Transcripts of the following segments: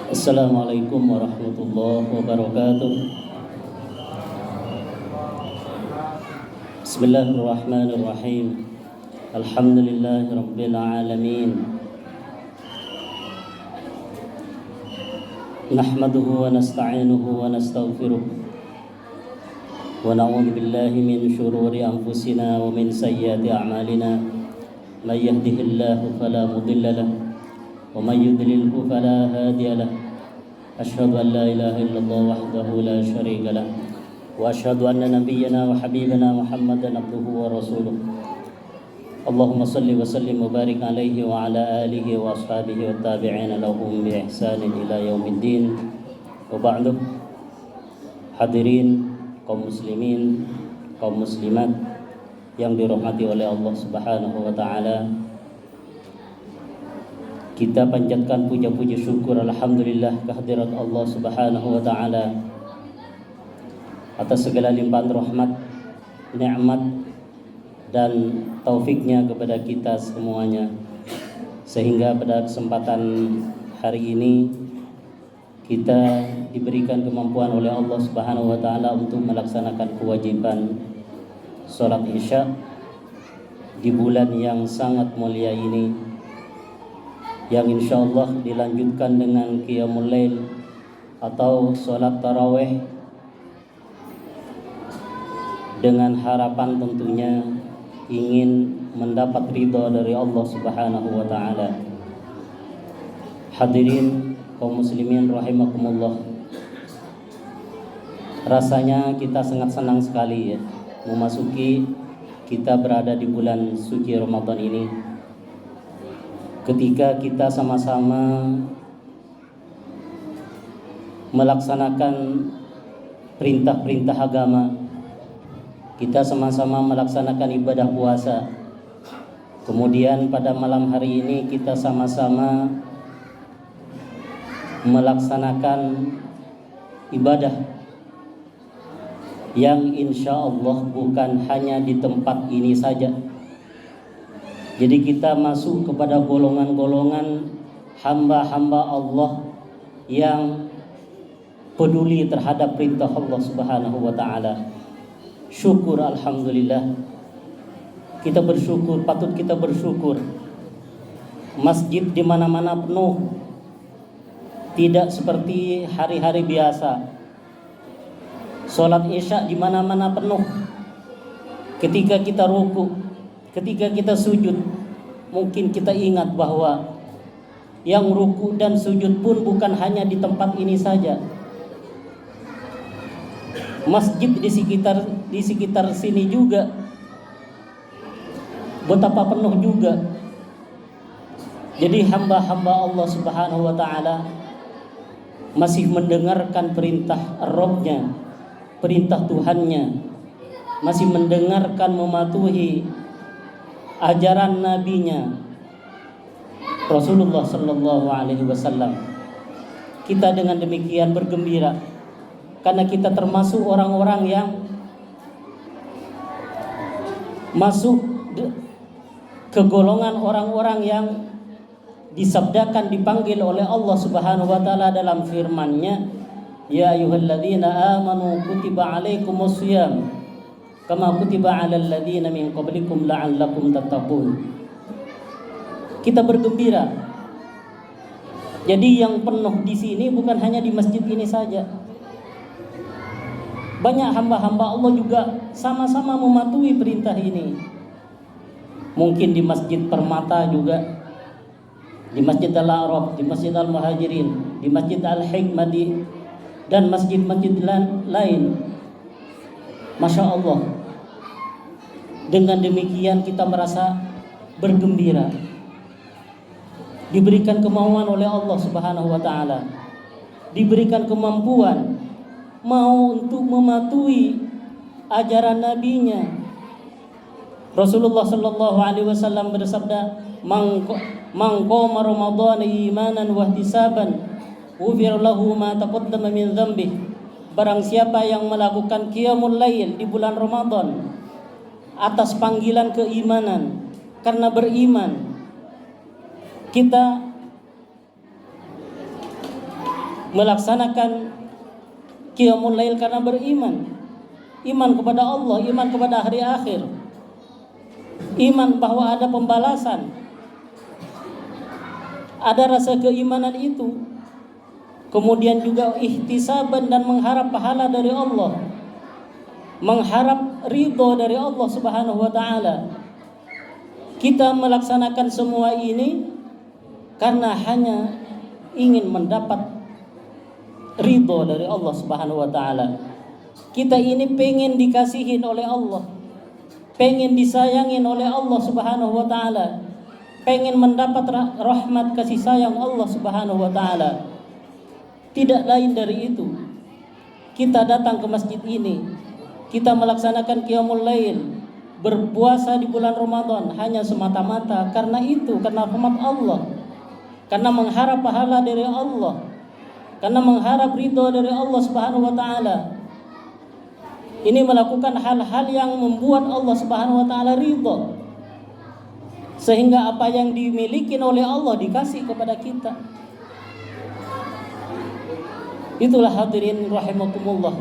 Assalamualaikum warahmatullahi wabarakatuh. Bismillahirrahmanirrahim. Alhamdulillahi rabbil alamin. Nahmaduhu wa nasta'inuhu wa nastaghfiruh. Wa na'udzu billahi min shururi anfusina wa min sayyiati a'malina. May yahdihillahu fala mudilla lahu ومن يضلله فلا هادي له أشهد أن لا إله إلا الله وحده لا شريك له وأشهد أن نبينا وحبيبنا محمدا عبده ورسوله اللهم صل وسلم وبارك عليه وعلى آله وأصحابه والتابعين لهم بإحسان إلى يوم الدين وبعد. Hadirin kaum muslimin, kaum muslimat yang dirahmati oleh Allah Subhanahu wa taala, kita panjatkan puja-puji syukur alhamdulillah kehadirat Allah Subhanahu wa taala atas segala limpahan rahmat, nikmat dan taufiknya kepada kita semuanya, sehingga pada kesempatan hari ini kita diberikan kemampuan oleh Allah Subhanahu wa taala untuk melaksanakan kewajiban salat Isya di bulan yang sangat mulia ini, yang insyaallah dilanjutkan dengan qiyamul lail atau sholat tarawih, dengan harapan tentunya ingin mendapat ridha dari Allah Subhanahu wa taala. Hadirin kaum muslimin rahimakumullah, rasanya kita sangat senang sekali ya memasuki kita berada di bulan suci Ramadan ini, ketika kita sama-sama melaksanakan perintah-perintah agama, kita sama-sama melaksanakan ibadah puasa, kemudian pada malam hari ini kita sama-sama melaksanakan ibadah yang insya Allah bukan hanya di tempat ini saja. Jadi kita masuk kepada golongan-golongan hamba-hamba Allah yang peduli terhadap perintah Allah Subhanahu wa taala. Syukur alhamdulillah. Kita bersyukur, patut kita bersyukur. Masjid di mana-mana penuh. Tidak seperti hari-hari biasa. Salat Isya di mana-mana penuh. Ketika kita ruku, ketika kita sujud, mungkin kita ingat bahwa yang ruku dan sujud pun bukan hanya di tempat ini saja. Masjid di sekitar sini juga betapa penuh juga. Jadi hamba-hamba Allah Subhanahu wa taala masih mendengarkan perintah Rabb-Nya, perintah Tuhannya, masih mendengarkan, mematuhi ajaran nabinya Rasulullah sallallahu alaihi wasallam. Kita dengan demikian bergembira karena kita termasuk orang-orang yang masuk ke golongan orang-orang yang disabdakan, dipanggil oleh Allah Subhanahu wa taala dalam firman-Nya, ya ayyuhalladzina amanu kutiba alaikumus shiyam kama kutiba 'alal ladzina min qablikum la'allakum tattaqun. Kita bergembira. Jadi yang penuh di sini bukan hanya di masjid ini saja. Banyak hamba-hamba Allah juga sama-sama mematuhi perintah ini. Mungkin di Masjid Permata juga, di Masjid Al-A'raf, di Masjid Al-Muhajirin, di Masjid Al-Hikmah dan masjid-masjid lain. Masya Allah. Dengan demikian kita merasa bergembira, diberikan kemauan oleh Allah Subhanahu wa taala, diberikan kemampuan mau untuk mematuhi ajaran nabinya. Rasulullah sallallahu alaihi wasallam bersabda, "Man qama Ramadan imanan wa ihtisaban, ghufira lahu ma taqaddama min dzambi." Barang siapa yang melakukan qiyamul lail di bulan Ramadan atas panggilan keimanan, karena beriman kita melaksanakan qiyamul lail karena beriman. Iman kepada Allah, iman kepada hari akhir, iman bahwa ada pembalasan, ada rasa keimanan itu. Kemudian juga ihtisaban dan mengharap pahala dari Allah, mengharap ridho dari Allah Subhanahu wa taala. Kita melaksanakan semua ini karena hanya ingin mendapat ridho dari Allah Subhanahu wa taala. Kita ini pengen dikasihin oleh Allah, pengen disayangin oleh Allah Subhanahu wa taala, pengen mendapat rahmat kasih sayang Allah Subhanahu wa taala. Tidak lain dari itu. Kita datang ke masjid ini, kita melaksanakan qiyamul lail, berpuasa di bulan Ramadan hanya semata-mata karena itu, karena rahmat Allah, karena mengharap pahala dari Allah, karena mengharap ridho dari Allah Subhanahu wa taala. Ini melakukan hal-hal yang membuat Allah Subhanahu wa taala ridho, sehingga apa yang dimiliki oleh Allah dikasih kepada kita. Itulah hadirin rahimakumullah.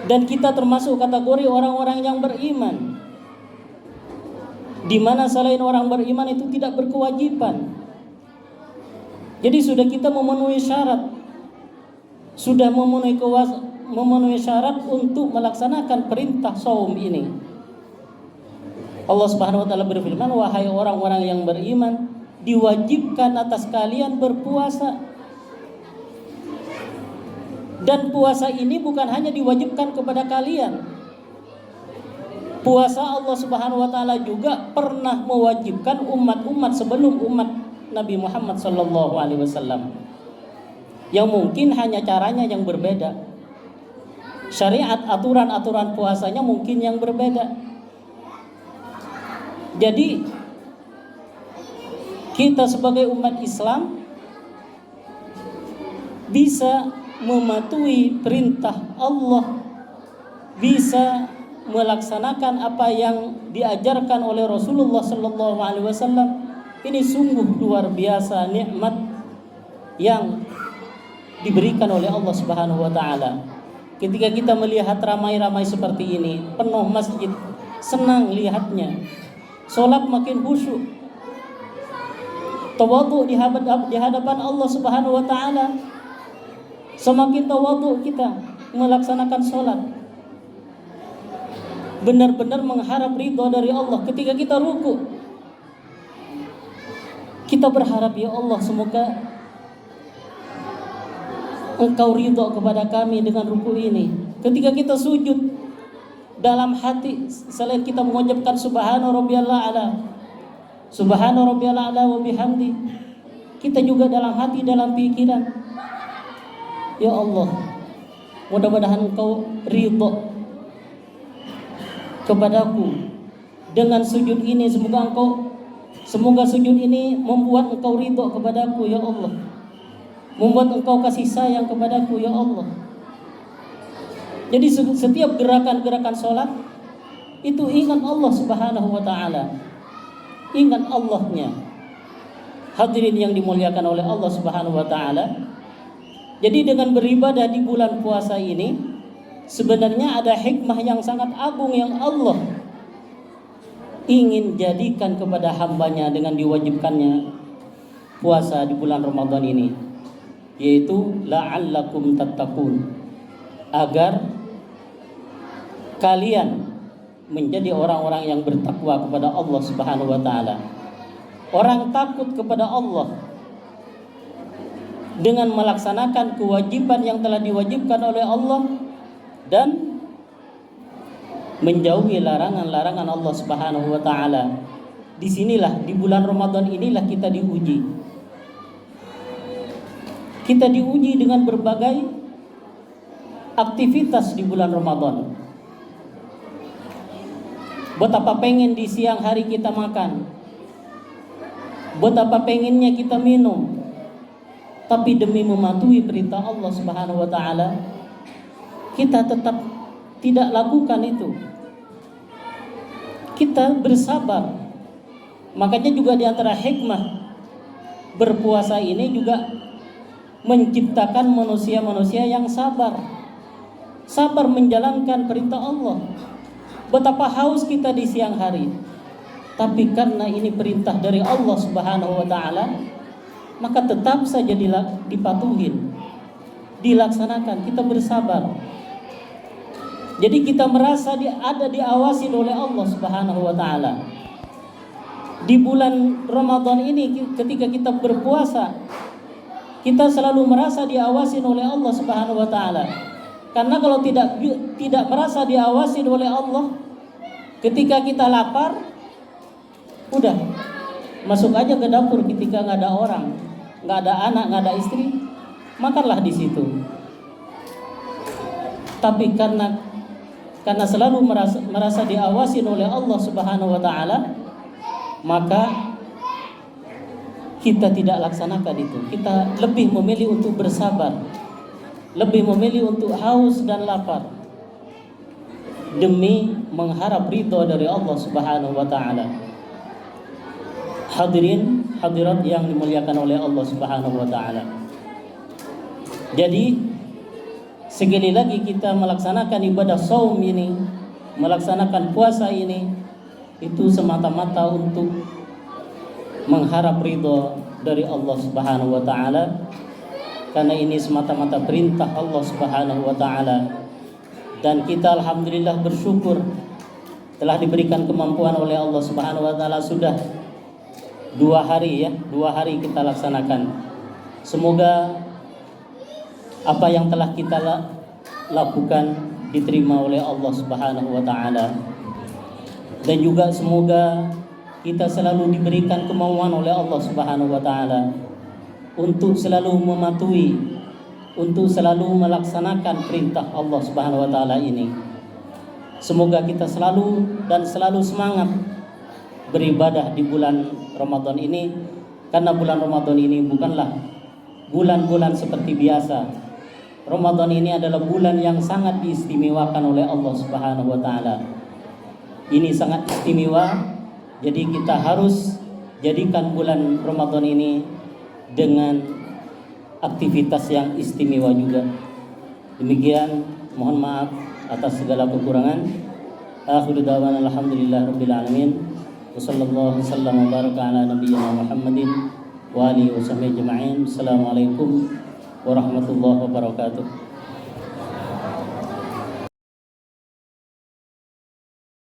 Dan kita termasuk kategori orang-orang yang beriman, di mana selain orang beriman itu tidak berkewajiban. Jadi sudah kita memenuhi syarat, sudah memenuhi syarat untuk melaksanakan perintah saum ini. Allah Subhanahu wa taala berfirman, wahai orang-orang yang beriman, diwajibkan atas kalian berpuasa. Dan puasa ini bukan hanya diwajibkan kepada kalian. Puasa Allah Subhanahu wa taala juga pernah mewajibkan umat-umat sebelum umat Nabi Muhammad sallallahu alaihi wasallam. Yang mungkin hanya caranya yang berbeda. Syariat, aturan-aturan puasanya mungkin yang berbeda. Jadi kita sebagai umat Islam bisa mematuhi perintah Allah, bisa melaksanakan apa yang diajarkan oleh Rasulullah sallallahu alaihi wasallam. Ini sungguh luar biasa nikmat yang diberikan oleh Allah Subhanahu wa taala. Ketika kita melihat ramai-ramai seperti ini, penuh masjid, senang lihatnya. Salat makin khusyuk. Tawadhu di hadapan Allah Subhanahu wa taala. Semakin tawadhu kita melaksanakan salat. Benar-benar mengharap ridho dari Allah. Ketika kita ruku, kita berharap, ya Allah, semoga Engkau ridho kepada kami dengan ruku ini. Ketika kita sujud, dalam hati selain kita mengucapkan subhana rabbiyal a'la, subhana rabbiyal a'la wa bihamdi, kita juga dalam hati, dalam pikiran, ya Allah, mudah-mudahan Engkau ridho kepadaku dengan sujud ini. Semoga sujud ini membuat Engkau ridho kepadaku, ya Allah, membuat Engkau kasih sayang kepadaku, ya Allah. Jadi setiap gerakan-gerakan sholat itu ingat Allah Subhanahu wa ta'ala, ingat Allahnya. Hadirin yang dimuliakan oleh Allah Subhanahu wa ta'ala, jadi dengan beribadah di bulan puasa ini sebenarnya ada hikmah yang sangat agung yang Allah ingin jadikan kepada hambanya dengan diwajibkannya puasa di bulan Ramadan ini, yaitu la'allakum tattaqun, agar kalian menjadi orang-orang yang bertakwa kepada Allah Subhanahu wa taala. Orang takut kepada Allah dengan melaksanakan kewajiban yang telah diwajibkan oleh Allah dan menjauhi larangan-larangan Allah Subhanahu wa taala. Disinilah, di bulan Ramadan inilah kita diuji. Kita diuji dengan berbagai aktivitas di bulan Ramadan. Betapa pengen di siang hari kita makan, betapa pengennya kita minum, tapi demi mematuhi perintah Allah Subhanahu wa taala, kita tetap tidak lakukan itu. Kita bersabar. Makanya juga di antara hikmah berpuasa ini juga menciptakan manusia-manusia yang sabar. Sabar menjalankan perintah Allah. Betapa haus kita di siang hari. Tapi karena ini perintah dari Allah Subhanahu wa taala, maka tetap saja dipatuhin, dilaksanakan, kita bersabar. Jadi kita merasa ada diawasi oleh Allah Subhanahu wa taala. Di bulan Ramadan ini ketika kita berpuasa, kita selalu merasa diawasi oleh Allah Subhanahu wa taala. Karena kalau tidak merasa diawasi oleh Allah, ketika kita lapar, udah masuk aja ke dapur ketika nggak ada orang, nggak ada anak, nggak ada istri, makanlah di situ. Tapi karena selalu merasa diawasi oleh Allah Subhanahu wa taala, maka kita tidak laksanakan itu. Kita lebih memilih untuk bersabar, lebih memilih untuk haus dan lapar demi mengharap ridho dari Allah Subhanahu wa taala. Hadirin hadirat yang dimuliakan oleh Allah Subhanahu wa taala. Jadi sekali lagi kita melaksanakan ibadah saum ini, melaksanakan puasa ini, itu semata-mata untuk mengharap ridho dari Allah Subhanahu wa taala, karena ini semata-mata perintah Allah Subhanahu wa taala. Dan kita alhamdulillah bersyukur telah diberikan kemampuan oleh Allah Subhanahu wa taala, sudah 2 hari kita laksanakan. Semoga apa yang telah kita lakukan diterima oleh Allah Subhanahu wa taala. Dan juga semoga kita selalu diberikan kemauan oleh Allah Subhanahu wa taala untuk selalu mematuhi, untuk selalu melaksanakan perintah Allah Subhanahu wa taala ini. Semoga kita selalu semangat beribadah di bulan Ramadan ini, karena bulan Ramadan ini bukanlah bulan-bulan seperti biasa. Ramadan ini adalah bulan yang sangat diistimewakan oleh Allah Subhanahu wa taala. Ini sangat istimewa, jadi kita harus jadikan bulan Ramadan ini dengan aktivitas yang istimewa juga. Demikian, mohon maaf atas segala kekurangan. Akhiru da'wana alhamdulillahirabbil alamin. Wassallallahu wasallam wa baraka ala nabiyyina Muhammadin wa alihi washabihi ajma'in. Assalamualaikum warahmatullahi wabarakatuh.